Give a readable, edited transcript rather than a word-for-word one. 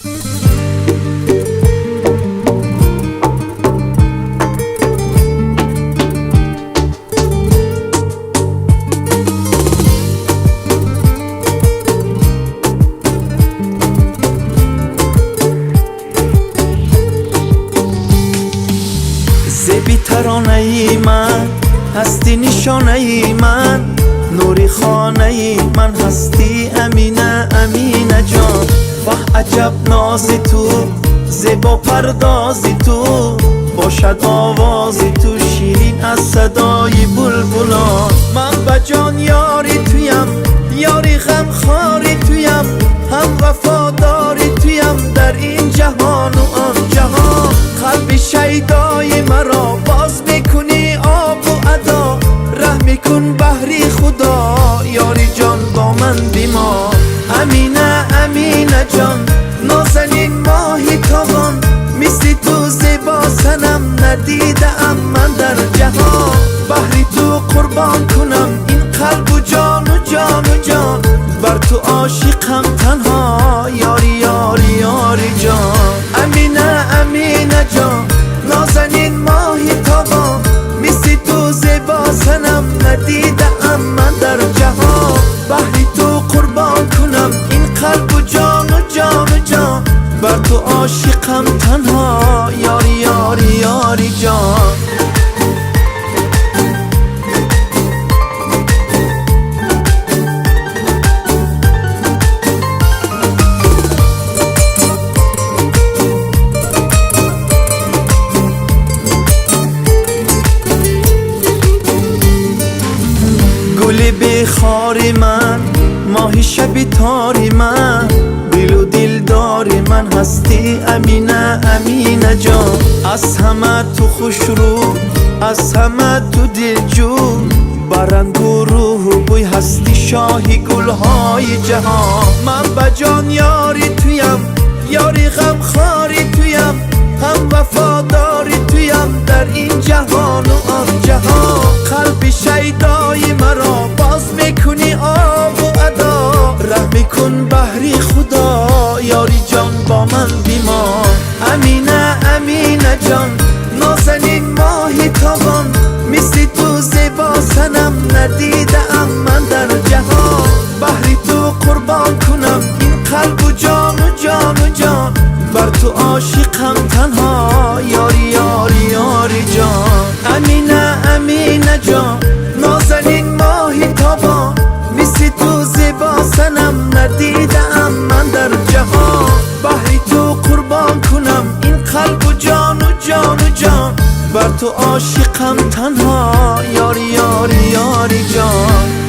زبی ترانه ای من هستی، نشانه ای من نوری خانه ای من هستی، امینه امینه جان. واه عجب نازی تو، زیبا پردازی تو، باشد آوازی تو شیرین از صدای بلبلان. من با جان یاری تویم، یاری غم خاری تویم، هم وفاداری تویم در این جهان و آن جهان. قلب شیدای مرا باز میکنی آب و ادا، ره میکن بحری خدا، یاری جان با من بیمار. امینه امینه جان، نازنین ماهی تابان، مثل تو زیبا سنم ندیدم من در جهان. بحری تو قربان کنم این قلب و جان و جان و جان، بر تو عاشقم تنها، یاری یاری یاری جان. امینه امینه جان، نازنین ماهی تابان، مثل تو زیبا سنم ندیدم من در جهان. بحری تو قربان کنم این قلب و جان و جان و جان، بر تو عاشقم تنها، یاری یاری یاری جان. گل بخاری من، ماهی شبی تاری من، دل و دلداری من هستی، امینه امینه جان. از همه تو خوش رو، از همه تو دلجو، برنگ و روح و بوی هستی، شاهی گلهای جهان. من با جان یاری تویم، یاری غم خاری تویم، هم وفاداری تویم در این جهان و آن جهان. قلب شیدای مرا باز میکنی آب و ادا، ره میکن بحری خدا، یاری جان با من بیمار. امینه امینه جان، نازنین ماهی تابان، مثل تو زیبا سنم ندیدم من در جهان. بحری تو قربان کنم این قلب و جان و جان و جان، بر تو عاشقم تنها، یاری یاری یاری جان. امینه امینه جان، نازنین ماهی تابان، مثل تو زیبا سنم ندیدم من در جهان. بحری تو قربان کنم این قلب و جان و جان و جان، بر تو عاشقم تنها، یاری یاری یاری جان.